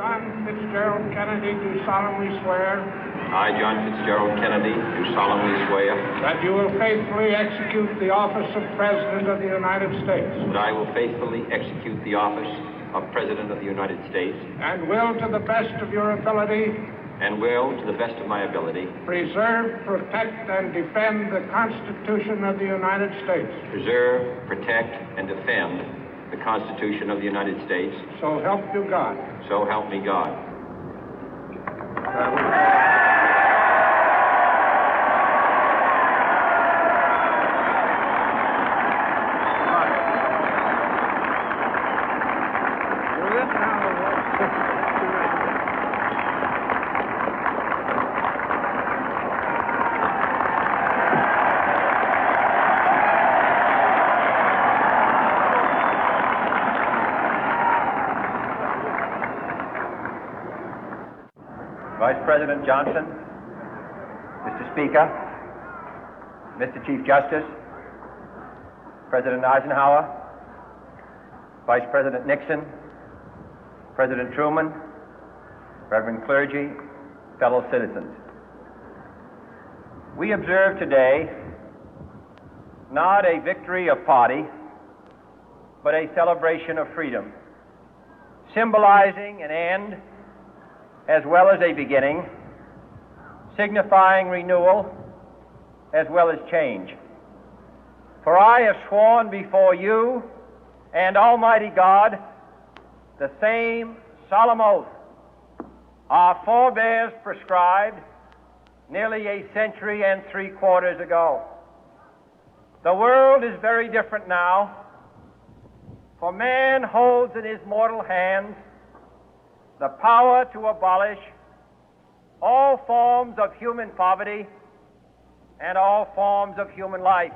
John Fitzgerald Kennedy, do solemnly swear I, John Fitzgerald Kennedy, do solemnly swear that you will faithfully execute the office of President of the United States that I will faithfully execute the office of President of the United States and will, to the best of your ability, and will, to the best of my ability, preserve, protect, and defend the Constitution of the United States. preserve, protect, and defend the Constitution of the United States. So help you God. So help me God. Vice President Johnson, Mr. Speaker, Mr. Chief Justice, President Eisenhower, Vice President Nixon, President Truman, Reverend clergy, fellow citizens. We observe today not a victory of party, but a celebration of freedom, symbolizing an end as well as a beginning, signifying renewal as well as change. For I have sworn before you and Almighty God the same solemn oath our forebears prescribed nearly a century and 3/4 ago. The world is very different now, for man holds in his mortal hands the power to abolish all forms of human poverty and all forms of human life.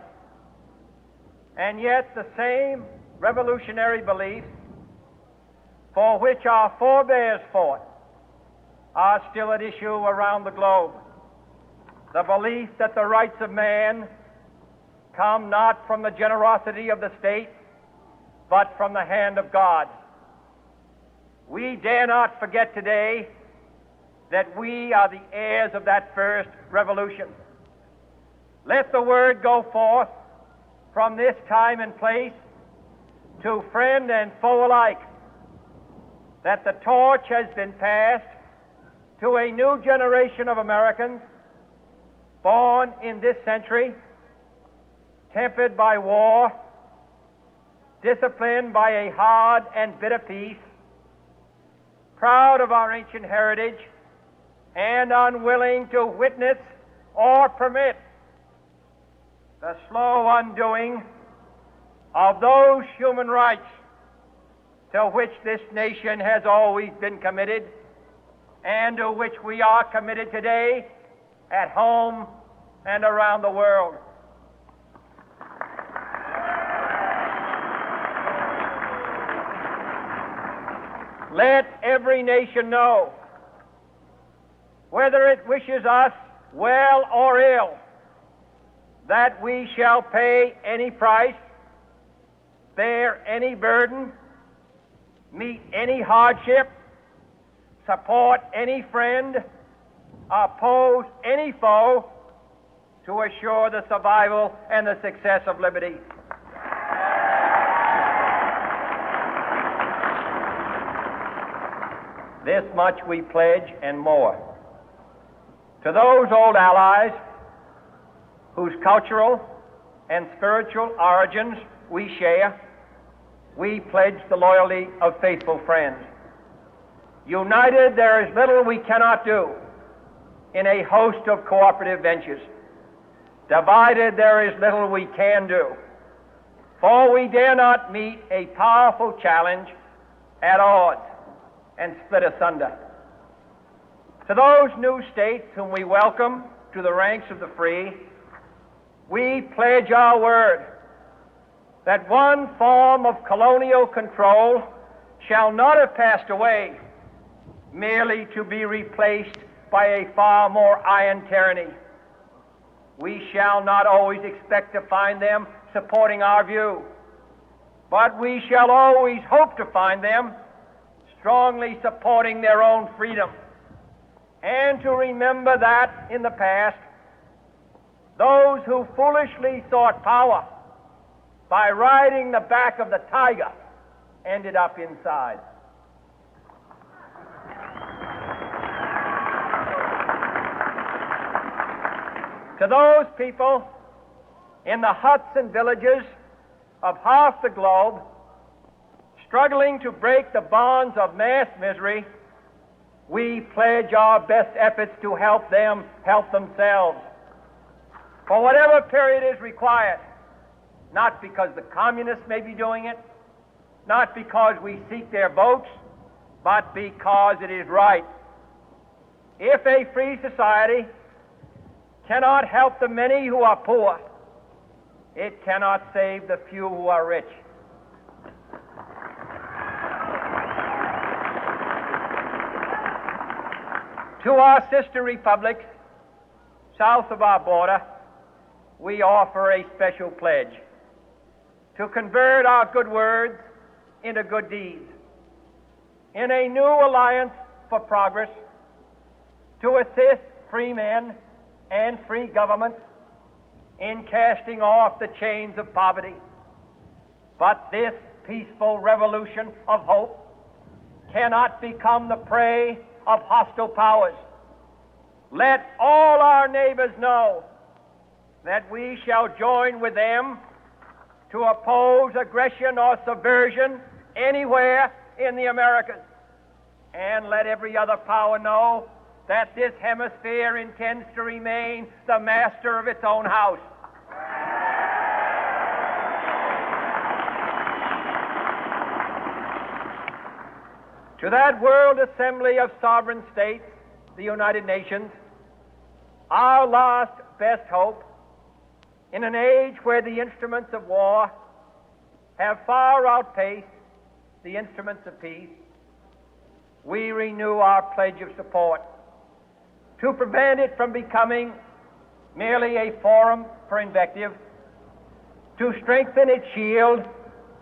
And yet the same revolutionary beliefs for which our forebears fought are still at issue around the globe. The belief that the rights of man come not from the generosity of the state, but from the hand of God. We dare not forget today that we are the heirs of that first revolution. Let the word go forth from this time and place to friend and foe alike that the torch has been passed to a new generation of Americans born in this century, tempered by war, disciplined by a hard and bitter peace, proud of our ancient heritage, and unwilling to witness or permit the slow undoing of those human rights to which this nation has always been committed and to which we are committed today at home and around the world. Let every nation know, whether it wishes us well or ill, that we shall pay any price, bear any burden, meet any hardship, support any friend, oppose any foe to assure the survival and the success of liberty. This much we pledge and more. To those old allies whose cultural and spiritual origins we share, we pledge the loyalty of faithful friends. United, there is little we cannot do in a host of cooperative ventures. Divided, there is little we can do, for we dare not meet a powerful challenge at odds and split asunder. To those new states whom we welcome to the ranks of the free, we pledge our word that one form of colonial control shall not have passed away, merely to be replaced by a far more iron tyranny. We shall not always expect to find them supporting our view, but we shall always hope to find them strongly supporting their own freedom, and to remember that in the past, those who foolishly sought power by riding the back of the tiger ended up inside. To those people in the huts and villages of half the globe struggling to break the bonds of mass misery, we pledge our best efforts to help them help themselves for whatever period is required, not because the communists may be doing it, not because we seek their votes, but because it is right. If a free society cannot help the many who are poor, it cannot save the few who are rich. To our sister republics south of our border, we offer a special pledge to convert our good words into good deeds, in a new alliance for progress, to assist free men and free governments in casting off the chains of poverty. But this peaceful revolution of hope cannot become the prey of hostile powers. Let all our neighbors know that we shall join with them to oppose aggression or subversion anywhere in the Americas. And let every other power know that this hemisphere intends to remain the master of its own house. To that World Assembly of Sovereign States, the United Nations, our last best hope, in an age where the instruments of war have far outpaced the instruments of peace, we renew our pledge of support to prevent it from becoming merely a forum for invective, to strengthen its shield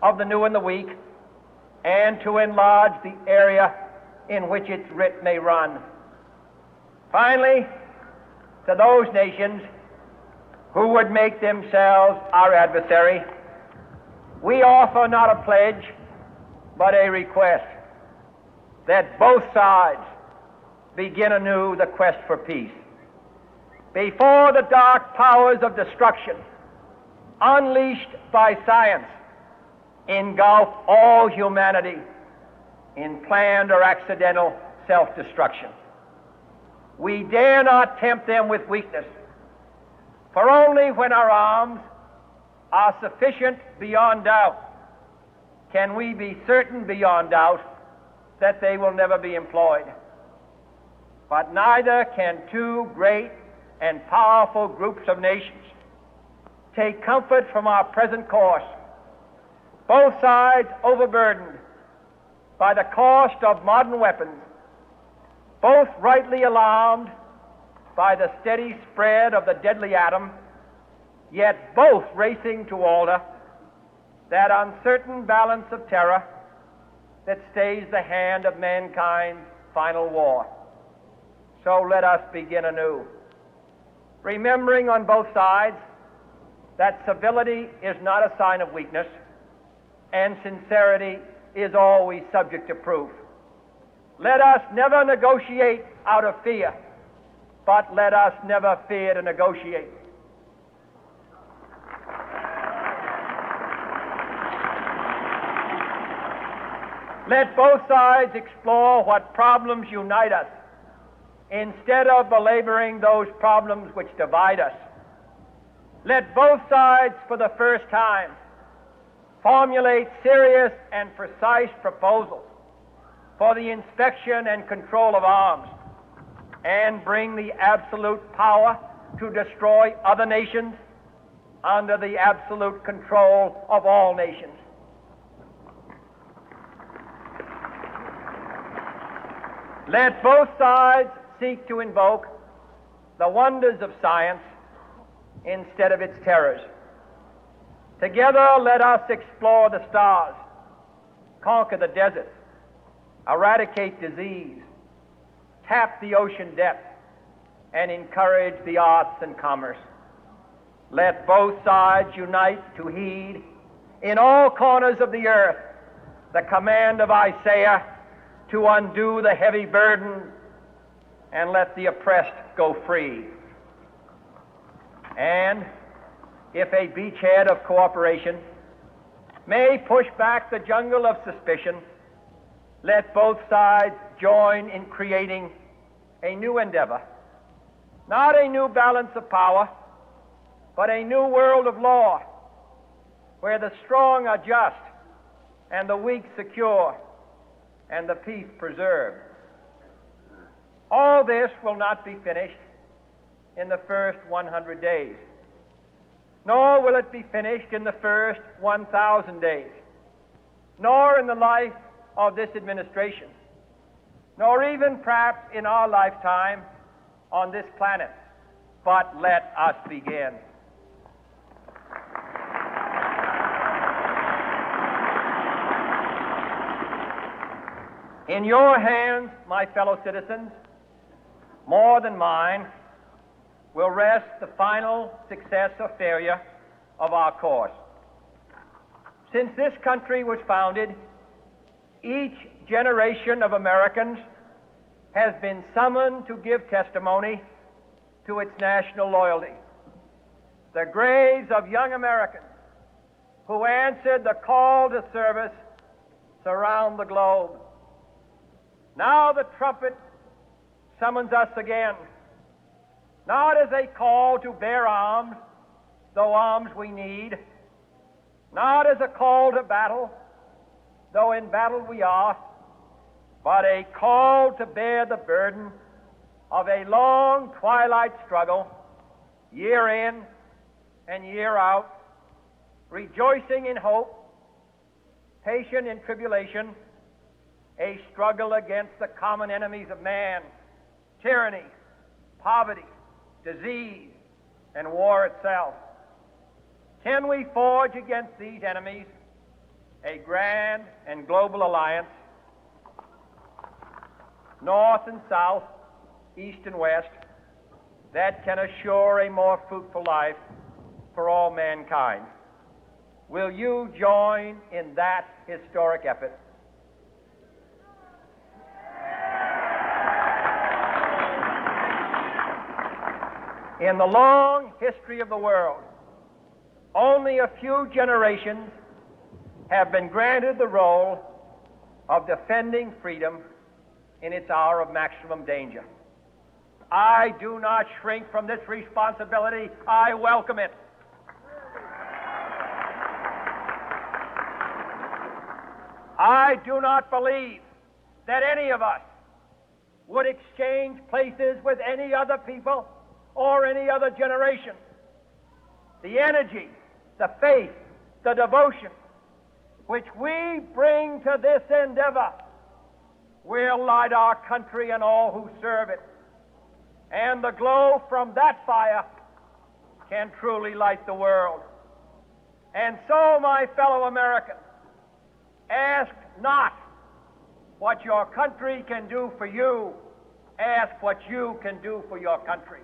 of the new and the weak, and to enlarge the area in which its writ may run. Finally, to those nations who would make themselves our adversary, we offer not a pledge, but a request that both sides begin anew the quest for peace. Before the dark powers of destruction, unleashed by science, engulf all humanity in planned or accidental self-destruction, we dare not tempt them with weakness, for only when our arms are sufficient beyond doubt can we be certain beyond doubt that they will never be employed. But neither can two great and powerful groups of nations take comfort from our present course, both sides overburdened by the cost of modern weapons, both rightly alarmed by the steady spread of the deadly atom, yet both racing to alter that uncertain balance of terror that stays the hand of mankind's final war. So let us begin anew, remembering on both sides that civility is not a sign of weakness, and sincerity is always subject to proof. Let us never negotiate out of fear, but let us never fear to negotiate. Let both sides explore what problems unite us, instead of belaboring those problems which divide us. Let both sides, for the first time, formulate serious and precise proposals for the inspection and control of arms, and bring the absolute power to destroy other nations under the absolute control of all nations. Let both sides seek to invoke the wonders of science instead of its terrors. Together, let us explore the stars, conquer the deserts, eradicate disease, tap the ocean depth, and encourage the arts and commerce. Let both sides unite to heed in all corners of the earth the command of Isaiah to undo the heavy burden and let the oppressed go free. And if a beachhead of cooperation may push back the jungle of suspicion, let both sides join in creating a new endeavor, not a new balance of power, but a new world of law, where the strong are just and the weak secure and the peace preserved. All this will not be finished in the first 100 days, nor will it be finished in the first 1,000 days, nor in the life of this administration, nor even perhaps in our lifetime on this planet. But let us begin. In your hands, my fellow citizens, more than mine, will rest the final success or failure of our course. Since this country was founded, each generation of Americans has been summoned to give testimony to its national loyalty. The graves of young Americans who answered the call to service surround the globe. Now the trumpet summons us again, not as a call to bear arms, though arms we need, not as a call to battle, though in battle we are, but a call to bear the burden of a long twilight struggle, year in and year out, rejoicing in hope, patient in tribulation, a struggle against the common enemies of man, tyranny, poverty, disease, and war itself. Can we forge against these enemies a grand and global alliance, north and south, east and west, that can assure a more fruitful life for all mankind? Will you join in that historic effort? In the long history of the world, only a few generations have been granted the role of defending freedom in its hour of maximum danger. I do not shrink from this responsibility. I welcome it. I do not believe that any of us would exchange places with any other people or any other generation. The energy, the faith, the devotion which we bring to this endeavor will light our country and all who serve it. And the glow from that fire can truly light the world. And so, my fellow Americans, ask not what your country can do for you, ask what you can do for your country.